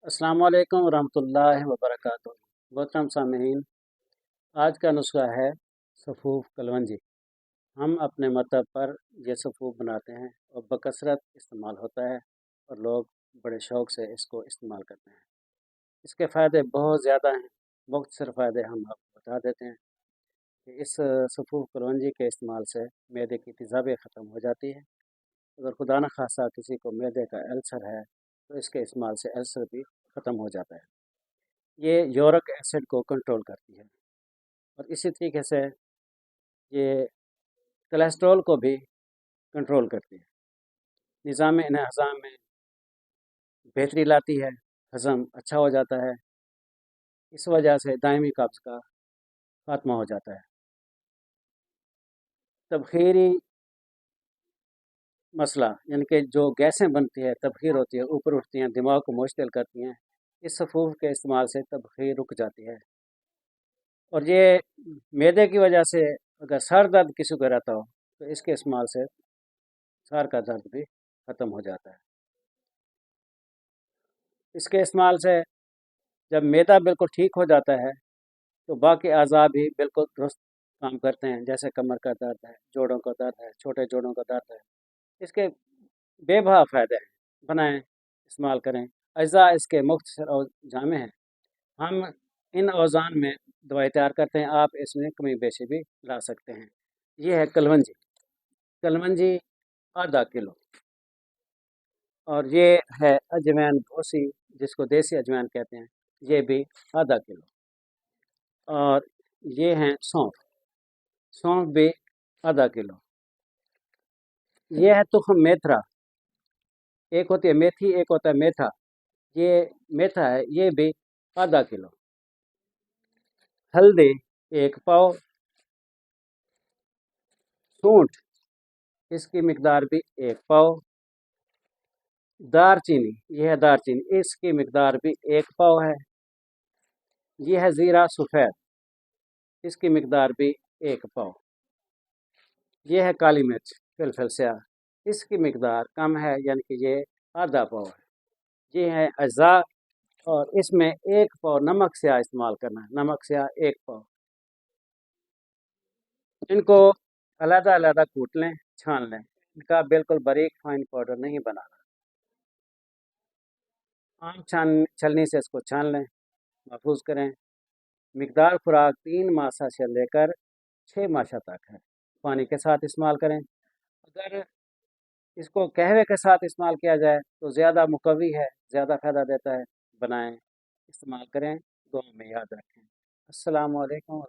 अस्सलाम वालेकुम रहमतुल्लाहि व बरकातुहू। मोहतरम सामीन, आज का नुस्खा है सफ़ूफ कलवंजी। हम अपने मतहब पर ये सफ़ूफ बनाते हैं और बकसरत इस्तेमाल होता है और लोग बड़े शौक़ से इसको इस्तेमाल करते हैं। इसके फ़ायदे बहुत ज़्यादा हैं। मुख्तसर फ़ायदे हम आपको बता देते हैं कि इस सफ़ूफ कलवंजी के इस्तेमाल से मैदे की तेज़ाबी ख़त्म हो जाती है। अगर खुदा न खास्ता किसी को मैदे का अल्सर है तो इसके इस्तेमाल से अल्सर भी ख़त्म हो जाता है। ये यूरिक एसिड को कंट्रोल करती है और इसी तरीके से ये कोलेस्ट्रॉल को भी कंट्रोल करती है। निज़ाम हज़म में बेहतरी लाती है, हज़म अच्छा हो जाता है। इस वजह से दायमी कब्ज़ का खात्मा हो जाता है। तबखीरी मसला यानी कि जो गैसें बनती है, तबखीर होती है, ऊपर उठती हैं, दिमाग को मुश्तिल करती हैं, इस सफ़ूफ के इस्तेमाल से तबखीर रुक जाती है। और ये मैदे की वजह से अगर सर दर्द किसी को रहता हो तो इसके इस्तेमाल से सर का दर्द भी ख़त्म हो जाता है। इसके इस्तेमाल से जब मैदा बिल्कुल ठीक हो जाता है तो बाकी अज़ा भी बिल्कुल दुरुस्त काम करते हैं, जैसे कमर का दर्द है, जोड़ों का दर्द है, छोटे जोड़ों का दर्द है। इसके बेबहा फ़ायदे हैं, बनाएं, इस्तेमाल करें। अज़ा इसके मुख्तसर और जामे हैं। हम इन औज़ान में दवाई तैयार करते हैं, आप इसमें कमी बेशी भी ला सकते हैं। ये है कलवंजी। कलवंजी आधा किलो और ये है अजवाइन भूसी, जिसको देसी अजवाइन कहते हैं, ये भी आधा किलो। और ये हैं सौंफ, सौंफ भी आधा किलो। ये है तुख़्म मेथरा, एक होती है मेथी, एक होता है मेथा। ये मेथा है, ये भी आधा किलो। हल्दी 1 पाव, सूंठ इसकी मिकदार भी 1 पाव। दारचीनी, ये है दारचीनी, इसकी मिकदार भी 1 पाव है। ये है ज़ीरा सफ़ेद, इसकी मिकदार भी 1 पाव। ये है काली मिर्च फिलफिल स्याह, इसकी मिकदार कम है, यानी कि ये आधा पाव है। ये है अज़ा और इसमें 1 पाव नमक स्याह इस्तेमाल करना है, नमक स्याह 1 पाव। इनको अलग-अलग कूट लें, छान लें। इनका बिल्कुल बारीक फाइन पाउडर नहीं बनाना। आम छलनी से इसको छान लें, महफूज करें। मिकदार खुराक 3 मासा से लेकर 6 मासा तक है। पानी के साथ इस्तेमाल करें। अगर इसको कहवे के साथ इस्तेमाल किया जाए तो ज़्यादा मुकव्वी है, ज़्यादा फ़ायदा देता है। बनाएं, इस्तेमाल करें, दुआ में याद रखें। अस्सलामु अलैकुम।